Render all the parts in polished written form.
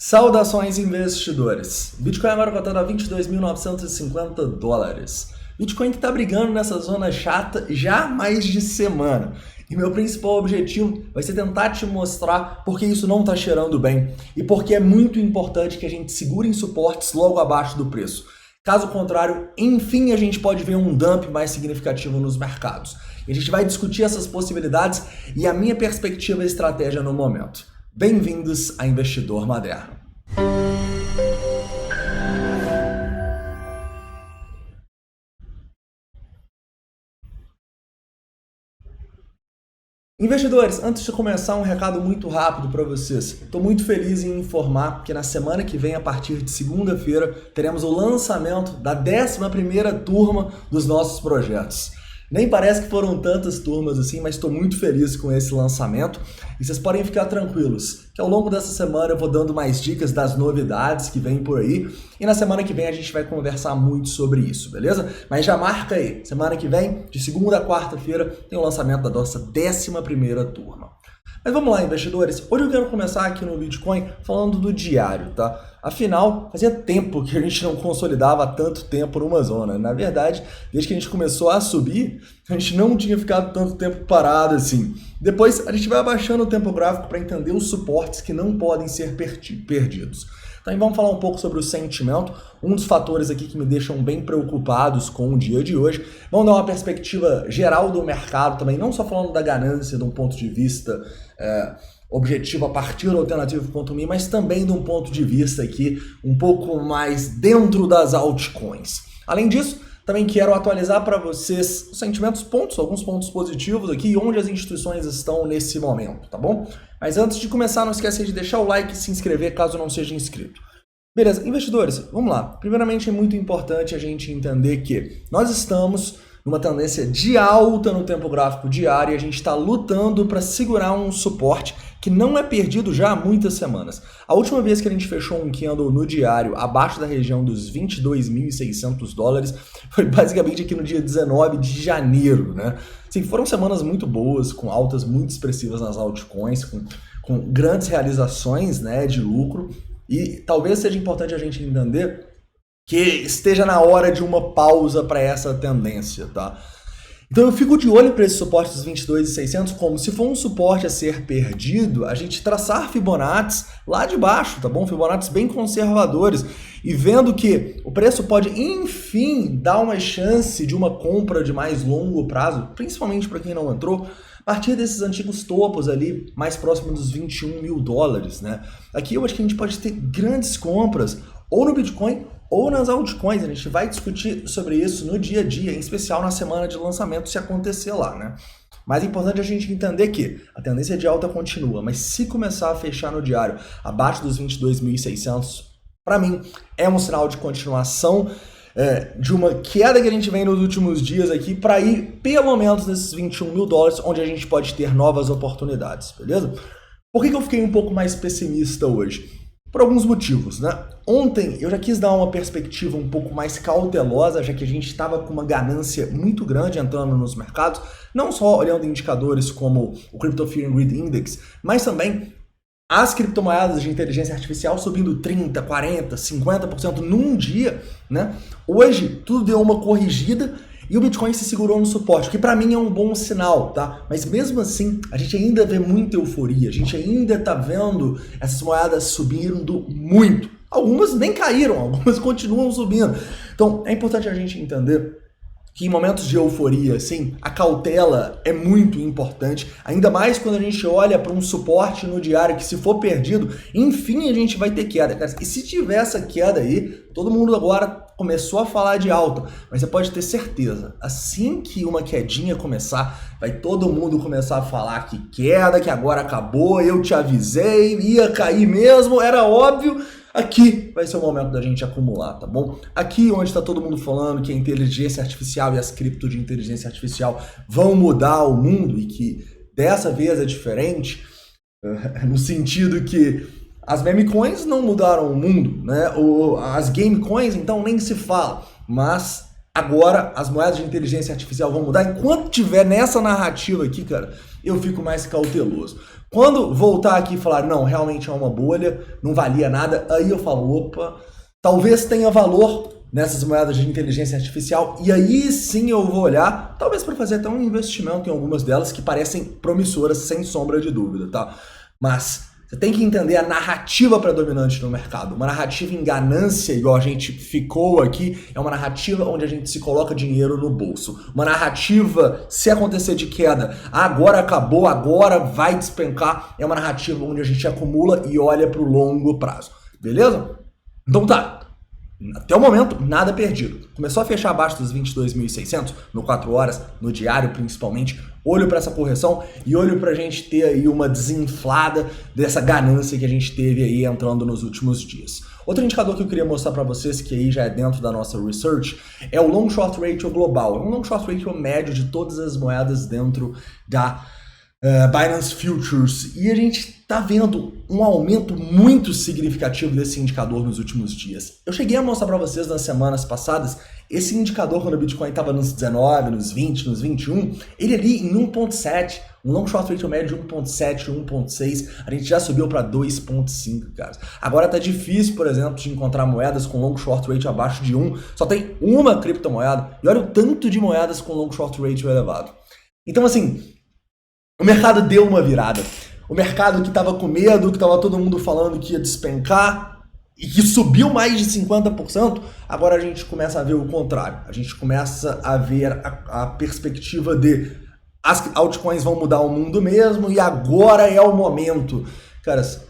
Saudações investidores! Bitcoin agora cotado a $22.950. Bitcoin que está brigando nessa zona chata já há mais de semana. E meu principal objetivo vai ser tentar te mostrar por que isso não está cheirando bem e porque é muito importante que a gente segure em suportes logo abaixo do preço. Caso contrário, enfim, a gente pode ver um dump mais significativo nos mercados. E a gente vai discutir essas possibilidades e a minha perspectiva e estratégia no momento. Bem-vindos a Investidor Moderno. Investidores, antes de começar, um recado muito rápido para vocês. Estou muito feliz em informar que na semana que vem, a partir de segunda-feira, teremos o lançamento da 11ª turma dos nossos projetos. Nem parece que foram tantas turmas assim, mas estou muito feliz com esse lançamento. E vocês podem ficar tranquilos, que ao longo dessa semana eu vou dando mais dicas das novidades que vêm por aí. E na semana que vem a gente vai conversar muito sobre isso, beleza? Mas já marca aí, semana que vem, de segunda a quarta-feira, tem o lançamento da nossa 11ª turma. Mas vamos lá, investidores. Hoje eu quero começar aqui no Bitcoin falando do diário, tá? Afinal, fazia tempo que a gente não consolidava tanto tempo numa zona. Na verdade, desde que a gente começou a subir, a gente não tinha ficado tanto tempo parado assim. Depois, a gente vai abaixando o tempo gráfico para entender os suportes que não podem ser perdidos. Então, vamos falar um pouco sobre o sentimento, um dos fatores aqui que me deixam bem preocupados com o dia de hoje. Vamos dar uma perspectiva geral do mercado também, não só falando da ganância de um ponto de vista objetivo a partir do alternativo.me, mas também de um ponto de vista aqui um pouco mais dentro das altcoins. Além disso, também quero atualizar para vocês os sentimentos, alguns pontos positivos aqui e onde as instituições estão nesse momento, tá bom? Mas antes de começar, não esqueça de deixar o like e se inscrever caso não seja inscrito. Beleza, investidores, vamos lá. Primeiramente, é muito importante a gente entender que nós estamos numa tendência de alta no tempo gráfico diário e a gente está lutando para segurar um suporte que não é perdido já há muitas semanas. A última vez que a gente fechou um candle no diário abaixo da região dos $22.600 foi basicamente aqui no dia 19 de janeiro, né? Assim, foram semanas muito boas, com altas muito expressivas nas altcoins, com grandes realizações, né, de lucro, e talvez seja importante a gente entender que esteja na hora de uma pausa para essa tendência, tá? Então eu fico de olho para esse suporte dos 22.600 como se for um suporte a ser perdido, a gente traçar Fibonacci lá de baixo, tá bom? Fibonacci bem conservadores e vendo que o preço pode, enfim, dar uma chance de uma compra de mais longo prazo, principalmente para quem não entrou, a partir desses antigos topos ali, mais próximo dos $21 mil, né? Aqui eu acho que a gente pode ter grandes compras, ou no Bitcoin, ou nas altcoins. A gente vai discutir sobre isso no dia a dia, em especial na semana de lançamento, se acontecer lá, né? Mas é importante a gente entender que a tendência de alta continua, mas se começar a fechar no diário abaixo dos 22.600, para mim, é um sinal de continuação de uma queda que a gente vem nos últimos dias aqui para ir pelo menos nesses $21 mil, onde a gente pode ter novas oportunidades, beleza? Por que eu fiquei um pouco mais pessimista hoje? Por alguns motivos, né? Ontem eu já quis dar uma perspectiva um pouco mais cautelosa, já que a gente estava com uma ganância muito grande entrando nos mercados, não só olhando indicadores como o Crypto Fear and Greed Index, mas também as criptomoedas de inteligência artificial subindo 30%, 40%, 50% num dia, né? Hoje tudo deu uma corrigida e o Bitcoin se segurou no suporte, o que para mim é um bom sinal, tá? Mas mesmo assim, a gente ainda vê muita euforia, a gente ainda tá vendo essas moedas subindo muito. Algumas nem caíram, algumas continuam subindo. Então, é importante a gente entender que em momentos de euforia, assim, a cautela é muito importante, ainda mais quando a gente olha para um suporte no diário que se for perdido, enfim, a gente vai ter queda, cara. E se tiver essa queda aí, todo mundo agora começou a falar de alta, mas você pode ter certeza, assim que uma quedinha começar, vai todo mundo começar a falar que queda, que agora acabou, eu te avisei, ia cair mesmo, era óbvio. Aqui vai ser o momento da gente acumular, tá bom? Aqui onde está todo mundo falando que a inteligência artificial e as cripto de inteligência artificial vão mudar o mundo e que dessa vez é diferente, no sentido que as meme coins não mudaram o mundo, né? As game coins então nem se fala, mas agora as moedas de inteligência artificial vão mudar. Enquanto tiver nessa narrativa aqui, cara, eu fico mais cauteloso. Quando voltar aqui e falar, não, realmente é uma bolha, não valia nada, aí eu falo, opa, talvez tenha valor nessas moedas de inteligência artificial, e aí sim eu vou olhar, talvez para fazer até um investimento em algumas delas que parecem promissoras, sem sombra de dúvida, tá? Mas você tem que entender a narrativa predominante no mercado. Uma narrativa em ganância, igual a gente ficou aqui, é uma narrativa onde a gente se coloca dinheiro no bolso. Uma narrativa, se acontecer de queda, agora acabou, agora vai despencar, é uma narrativa onde a gente acumula e olha para o longo prazo. Beleza? Então tá. Até o momento, nada perdido. Começou a fechar abaixo dos 22.600, no 4 horas, no diário principalmente. Olho para essa correção e olho para a gente ter aí uma desinflada dessa ganância que a gente teve aí entrando nos últimos dias. Outro indicador que eu queria mostrar para vocês, que aí já é dentro da nossa research, é o Long Short Ratio global. É um Long Short Ratio médio de todas as moedas dentro da Binance Futures, e a gente está vendo um aumento muito significativo desse indicador nos últimos dias. Eu cheguei a mostrar para vocês nas semanas passadas, esse indicador quando o Bitcoin estava nos 19, nos 20, nos 21, ele ali em 1.7, um long short ratio médio de 1.7, 1.6, a gente já subiu para 2.5, cara. Agora tá difícil, por exemplo, de encontrar moedas com long short ratio abaixo de 1, só tem uma criptomoeda, e olha o tanto de moedas com long short ratio elevado. Então assim, o mercado deu uma virada. O mercado que estava com medo, que estava todo mundo falando que ia despencar e que subiu mais de 50%, agora a gente começa a ver o contrário. A gente começa a ver a perspectiva de as altcoins vão mudar o mundo mesmo e agora é o momento. Caras,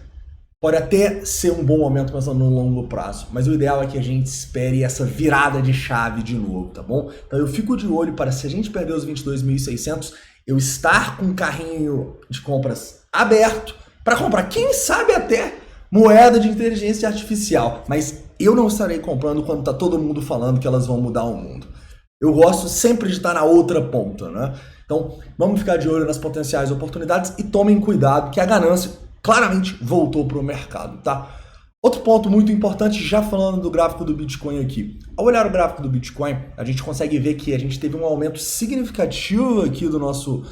pode até ser um bom momento pensando no longo prazo, mas o ideal é que a gente espere essa virada de chave de novo, tá bom? Então eu fico de olho para, se a gente perder os 22.600, eu estar com um carrinho de compras aberto para comprar, quem sabe até moeda de inteligência artificial, mas eu não estarei comprando quando está todo mundo falando que elas vão mudar o mundo. Eu gosto sempre de estar na outra ponta, né? Então vamos ficar de olho nas potenciais oportunidades e tomem cuidado que a ganância claramente voltou para o mercado, tá? Outro ponto muito importante, já falando do gráfico do Bitcoin aqui. Ao olhar o gráfico do Bitcoin, a gente consegue ver que a gente teve um aumento significativo aqui do nosso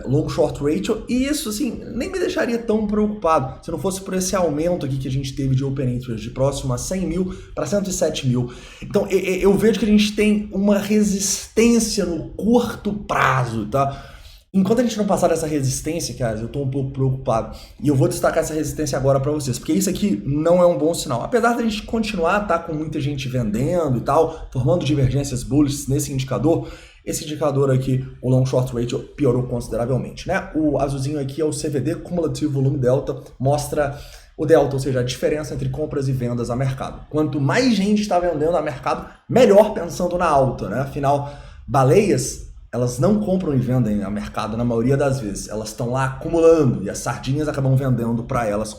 long short ratio, e isso assim nem me deixaria tão preocupado se não fosse por esse aumento aqui que a gente teve de open interest de próximo a 100 mil para 107 mil. Então eu vejo que a gente tem uma resistência no curto prazo, tá? Enquanto a gente não passar dessa resistência, cara, eu tô um pouco preocupado. E eu vou destacar essa resistência agora para vocês, porque isso aqui não é um bom sinal. Apesar da gente continuar tá, com muita gente vendendo e tal, formando divergências bullish nesse indicador, esse indicador aqui, o Long Short Ratio, piorou consideravelmente, né? O azulzinho aqui é o CVD, Cumulative Volume Delta, mostra o delta, ou seja, a diferença entre compras e vendas a mercado. Quanto mais gente está vendendo a mercado, melhor pensando na alta, né? Afinal, baleias, elas não compram e vendem a mercado na maioria das vezes. Elas estão lá acumulando e as sardinhas acabam vendendo para elas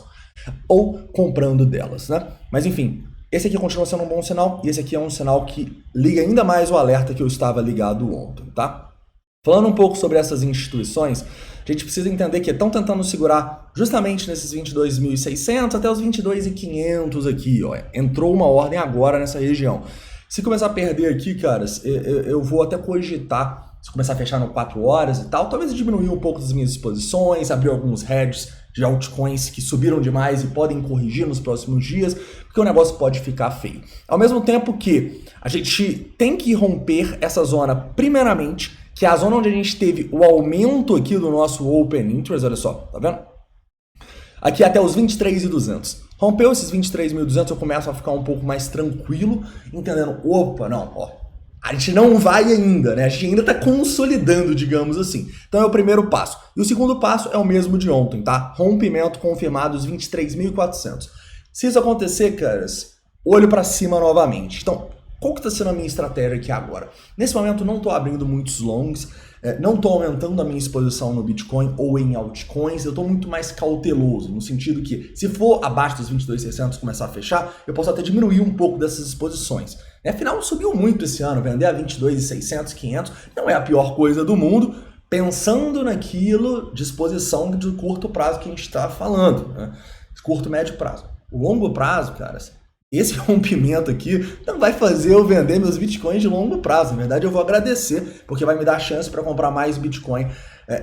ou comprando delas, né? Mas enfim, esse aqui continua sendo um bom sinal e esse aqui é um sinal que liga ainda mais o alerta que eu estava ligado ontem, tá? Falando um pouco sobre essas instituições, a gente precisa entender que estão tentando segurar justamente nesses 22.600 até os 22.500 aqui, ó. Entrou uma ordem agora nessa região. Se começar a perder aqui, caras, eu vou até cogitar, se começar a fechar no 4 horas e tal, talvez diminuir um pouco das minhas exposições, abrir alguns hedges de altcoins que subiram demais e podem corrigir nos próximos dias, porque o negócio pode ficar feio. Ao mesmo tempo que a gente tem que romper essa zona, primeiramente, que é a zona onde a gente teve o aumento aqui do nosso Open Interest, olha só, tá vendo? Aqui até os 23.200. Rompeu esses 23.200, eu começo a ficar um pouco mais tranquilo, entendendo, opa, não, ó, a gente não vai ainda, né? A gente ainda está consolidando, digamos assim. Então é o primeiro passo. E o segundo passo é o mesmo de ontem, tá? Rompimento confirmado os 23.400. Se isso acontecer, caras, olho para cima novamente. Então, qual que está sendo a minha estratégia aqui agora? Nesse momento não estou abrindo muitos longs, não estou aumentando a minha exposição no Bitcoin ou em altcoins, eu estou muito mais cauteloso, no sentido que se for abaixo dos 22.600 começar a fechar, eu posso até diminuir um pouco dessas exposições. Afinal, subiu muito esse ano, vender a 22.600, 500 não é a pior coisa do mundo, pensando naquilo de exposição de curto prazo que a gente está falando, né? Curto, médio prazo. O longo prazo, caras, esse rompimento aqui não vai fazer eu vender meus bitcoins de longo prazo. Na verdade, eu vou agradecer, porque vai me dar chance para comprar mais bitcoin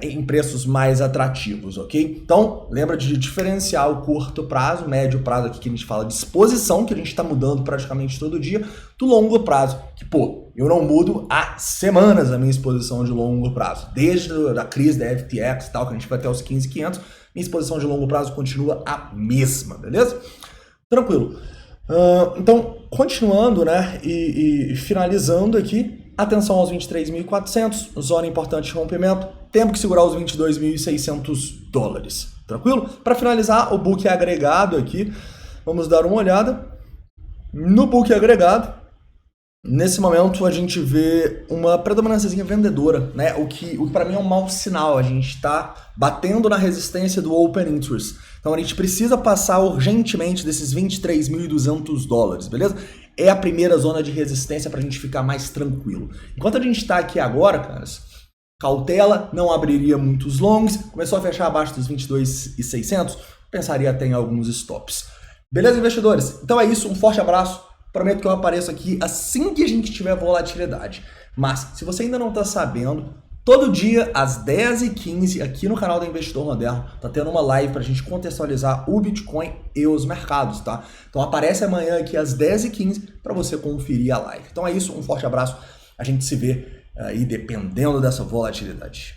em preços mais atrativos, ok? Então, lembra de diferenciar o curto prazo, médio prazo aqui que a gente fala de exposição, que a gente está mudando praticamente todo dia, do longo prazo, que, pô, eu não mudo há semanas a minha exposição de longo prazo. Desde a crise da FTX e tal, que a gente vai até os 15.500, minha exposição de longo prazo continua a mesma, beleza? Tranquilo. Então, continuando, né, e finalizando aqui, atenção aos 23.400, zona importante de rompimento, temos que segurar os 22.600 dólares, tranquilo? Para finalizar, o book agregado aqui, vamos dar uma olhada. No book agregado, nesse momento a gente vê uma predominânciazinha vendedora, né? O que para mim é um mau sinal. A gente está batendo na resistência do Open Interest. Então a gente precisa passar urgentemente desses 23.200 dólares, beleza? É a primeira zona de resistência para a gente ficar mais tranquilo. Enquanto a gente está aqui agora, caras, cautela, não abriria muitos longs, começou a fechar abaixo dos 22.600, pensaria até em alguns stops. Beleza, investidores? Então é isso, um forte abraço. Prometo que eu apareço aqui assim que a gente tiver volatilidade. Mas, se você ainda não está sabendo, todo dia às 10h15 aqui no canal do Investidor Moderno tá tendo uma live para a gente contextualizar o Bitcoin e os mercados, tá? Então aparece amanhã aqui às 10h15 para você conferir a live. Então é isso, um forte abraço. A gente se vê aí dependendo dessa volatilidade.